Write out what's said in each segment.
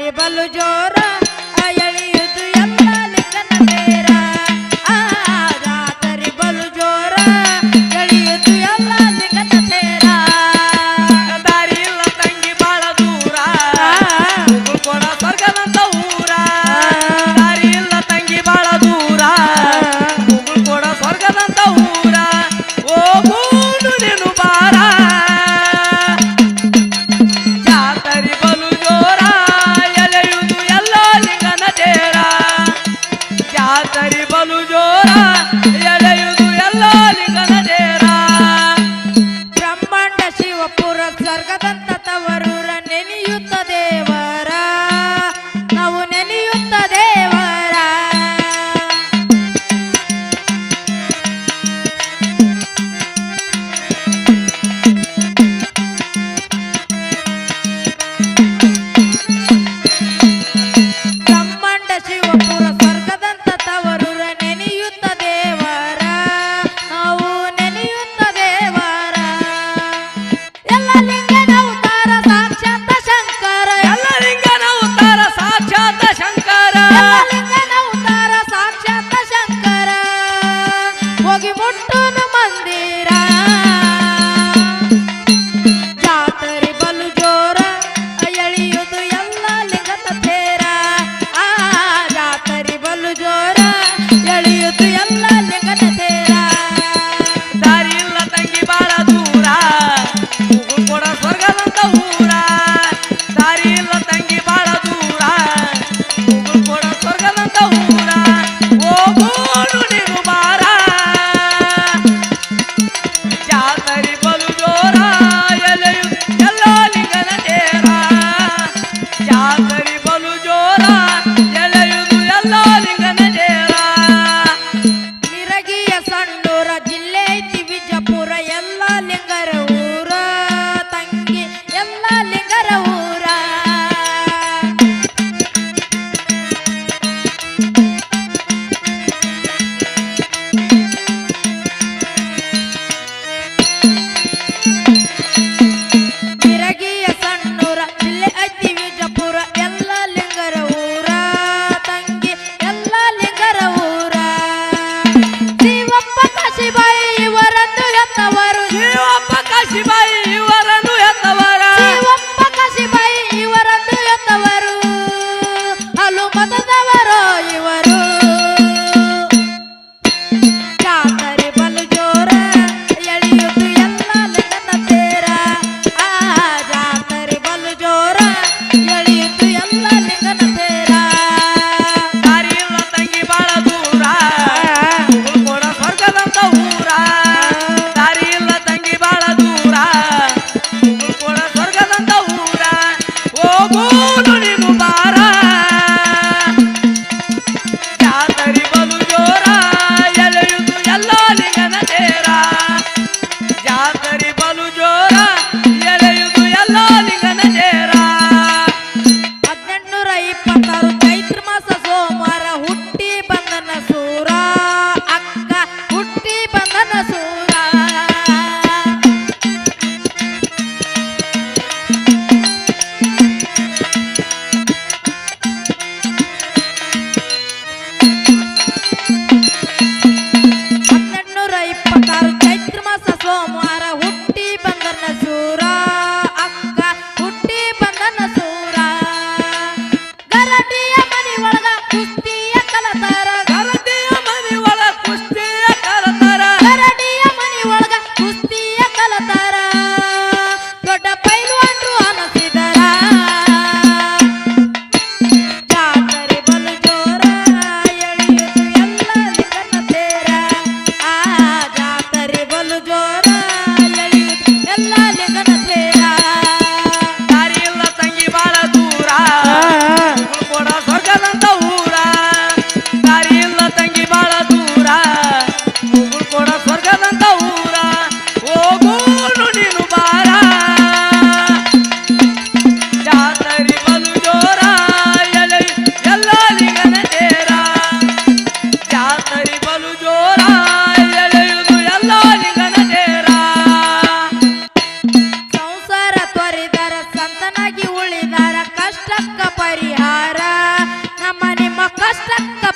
ಜಾತ್ರೆ ಬಲು ಜೋರ ಎಳೆಯುವುದು ಎಲ್ಲ ಲಿಂಗನ ತೇರ ಜಾತ್ರೆ ಬಲು ಜೋರ ಎಳೆಯುವುದು ಎಲ್ಲ ಲಿಂಗನ ತೇರ ದಾರಿ ಇಲ್ಲ ತಂಗಿ ಬಾಳ ದೂರ ಕೊಡ ಸ್ವರ್ಗದಂತ ಊರ ದಾರಿ ಇಲ್ಲ ತಂಗಿ ಬಾಳ ದೂರ ಕೊಡ ಸ್ವರ್ಗದಂತ ಊರ ಹೋಗೂನು ನೀನು ಬಾರ ಜಾತರಿ ಬಲು ಜೋರ ಎಲೆಯುವುದು ಎಲ್ಲ ಲಿಂಗನ ತೇರ ಜಾತರಿ ಬಲು ಜೋರ ಎಲೆಯುವುದು ಎಲ್ಲ ಲಿಂಗನ ತೇರ ಬ್ರಹ್ಮಾಂಡ ಶಿವಪುರ ಸ್ವರ್ಗದಂತ ತವರೂರ ನೆನೆಯುತ್ತ ದೇವರ ನಾವು ನೆನೆಯುತ್ತ ದೇವರ ಬ್ರಹ್ಮಾಂಡ ಶಿವಪುರ ಸ್ವರ್ಗದಂತ ತವರೂರ ನೆನೆಯುತ್ತ ದೇವರ ನಾವು ನೆನೆಯುತ್ತ ದೇವರ ಎಲ್ಲ ಲಿಂಗನ ಅವತಾರ ಸಾಕ್ಷಾತ್ ಶಂಕರ ಎಲ್ಲ ಲಿಂಗನ ಉತ್ತರ ಸಾಕ್ಷಾತ್ ಶಂಕರ ಎಲ್ಲ ಲಿಂಗನ ಅವತಾರ ಸಾಕ್ಷಾತ್ ಶಂಕರ ಹೋಗಿ ಮುಟ್ಟುನು ಮಂದಿರ ಜಾತ್ರೆ ಬಲು ಜೋರ ಎಳೆಯುವುದು ಎಲ್ಲ ಲಿಂಗದ ತೇರ ಜಾತ್ರೆ ಬಲು ಜೋರ ಎಳೆಯುವುದು ಎಲ್ಲ ಲಿಂಗದ ತೇರ ದಾರಿ ಇಲ್ಲ ತಂಗಿ ಬಾಳ ದೂರ ಕೊಡ ಸ್ವರ್ಗದಂತ ಊರ ದಾರಿ ಇಲ್ಲ ತಂಗಿ ಬಾಳ ದೂರ ಕೊಡ ಸ್ವರ್ಗದಂತ ಊರ ಹೋಗೋನು ನೀನು ಬಾರ ಜಾತರಿ ಬಲು ಜೋರ ಎಲೆಯು ಎಲ್ಲ ಲಿಂಗನ ತೇರ ಜಾತರಿ ಬಲು ಜೋರ ಎಲೆಯುವುದು ಎಲ್ಲ ಲಿಂಗನ ತೇರ ನಿರಗಿಯ ಸಣ್ಣೂರ ಜಿಲ್ಲೆ ಐತಿ ವಿಜಯಪುರ ಎಲ್ಲ ಲಿಂಗರ ಊರ ತಂಗಿ ಎಲ್ಲ ಲಿಂಗರ ಊರ ನಿರಗಿಯ ಸಣ್ಣೂರ ಜಿಲ್ಲೆ ಐತಿ ವಿಜಯಪುರ ಎಲ್ಲ ಲಿಂಗರ ಊರ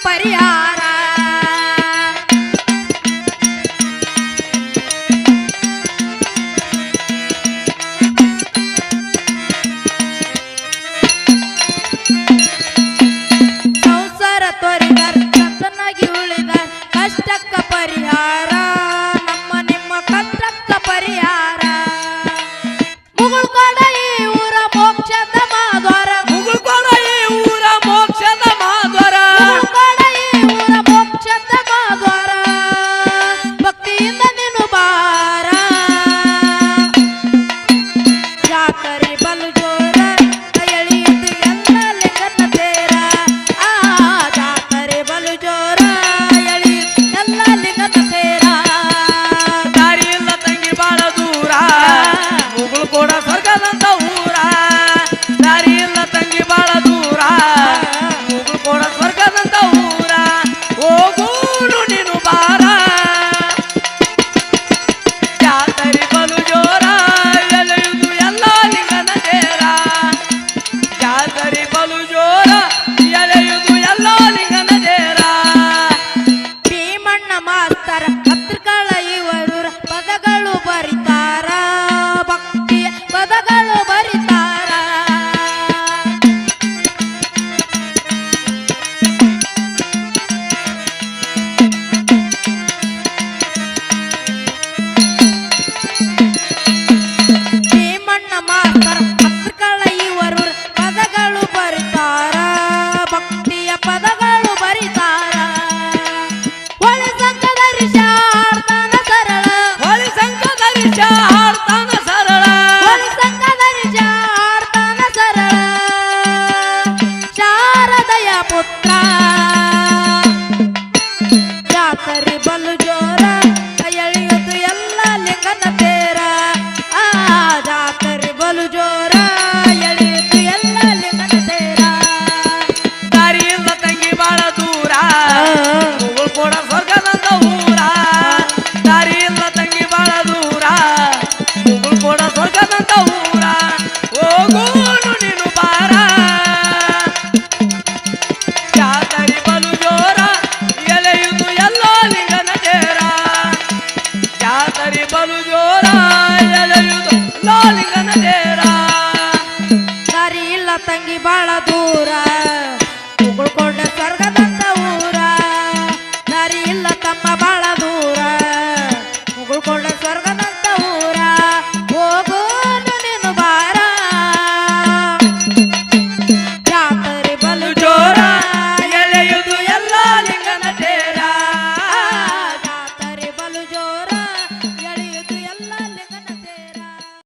ಪರಿಹಾರ ಸಂಸಾರ ತೊರಿದಾರ ಚಂದನಾಗಿ ಉಳಿದಾರ ಕಷ್ಟಕ್ಕ ಪರಿಹಾರ ನಮ್ಮ ನಿಮ್ಮ ಕಷ್ಟಕ್ಕ ಪರಿಹಾರ ಮುಗುಳ್ಕೊಡ ಈ ಊರ ಮೋಕ್ಷದ ಮಾದ್ವಾರ ಮುಗುಳ್ಕೊಡ ಈ ಊರ ಮೋಕ್ಷದ ಮಾದ್ವಾರ ಮುಗುಳ್ಕೊಡ ಈ ಊರ ಮೋಕ್ಷದ ಮಾದ್ವಾರ ಭಕ್ತಿಯಿಂದ ನೀನು ಬಾರ ಜಾತರಿ ಬಲು ಜೋರ ಎಳೆಯುವುದು ಎಲ್ಲ ಲಿಂಗನ ತೇರ ಆ ಜಾತರಿ ಬಲು ಜೋರ ಎಳೆಯುವುದು ಎಲ್ಲ ಲಿಂಗನ ತೇರ ದಾರಿ ಇಲ್ಲ ತಂಗಿ ಬಾಳ ದೂರ ಮುಗುಳು ಕೂಡ ಸ್ವರ್ಗದಂತ ಊರ ದಾರಿ ಇಲ್ಲ ತಂಗಿ ಬಾಳ ದೂರ ಮುಗುಳು ಕೂಡ ಸ್ವರ್ಗದಂತ ಊರ ಹೋಗೂನು ನೀನು ಬಾರ ಜಾತರಿ ಬಲು ಜೋರ ಎಲೆಯುವುದು ಎಲ್ಲ ಲಿಂಗನ ತೇರ ಜಾತರಿ ಬಲು ಜೋರ ಎಲೆಯುವುದು ಎಲ್ಲ ಲಿಂಗನ ತೇರ ಭೀಮಣ್ಣ ಮಾಸ್ತರ ಪತ್ರಿಕಳ ಇವರು ಪದಗಳು ಬರಿತಾರ ಭಕ್ತಿಯ ಪದಗಳು ಬರಿತಾರ ಭೀಮಣ್ಣ ಮಾಸ್ತರ ಪತ್ರಿಕಳ ಇವರು ಪದಗಳು ಬರಿತಾರ ಭಕ್ತಿಯ ಪದಗಳು ಬರಿತಾರ ಒಳೆ ಸಂಘದಲ್ಲಿ ಶಾರ್ತಾನ ಸರಳ ಹೊಳಿ ಸಂಘದಲ್ಲಿ ಹಾಡ್ತಾನ ಸರಳ ಒಳೆ ಸಂಘದಲ್ಲಿ ಶಾರ್ತಾನ ಸರಳ ಶಾರದಯ ಪುತ್ರ ಜಾತರಿ ಬಲು ಜೋರ ಎಳೆಯುವುದು ಎಲ್ಲ ಲಿಂಗನ ತೇರ ಆ ಜಾತರಿ ಬಲು ಜೋರ ಎಳೆಯುವುದು ಎಲ್ಲ ಲಿಂಗನ ತೇರ ದಾರಿ ಇಲ್ಲ ತಂಗಿ ಬಾಳ ದೂರ ಮುಗುಳು ಕೂಡ ಸ್ವರ್ಗದಂತ ಊರ ದಾರಿ ಇಲ್ಲ ತಂಗಿ ಬಾಳ ದೂರ ಮುಗುಳು ಕೂಡ ಸ್ವರ್ಗದಂತ ಊರ ಹೋಗೂನು ನೀನು ಬಾರ ಜಾತರಿ ಬಲು ಜೋರ ಎಲೆಯುವುದು ಎಲ್ಲ ಲಿಂಗನ ತೇರ ಜಾತರಿ ಬಲು ಜೋರ ಎಲೆಯುವುದು ಎಲ್ಲ ಲಿಂಗನ ತೇರ ದಾರಿ ಇಲ್ಲ ತಂಗಿ ಬಾಳ ದೂರ ಉಗುಳ್ಕೊಂಡ ಸ್ವರ್ಗ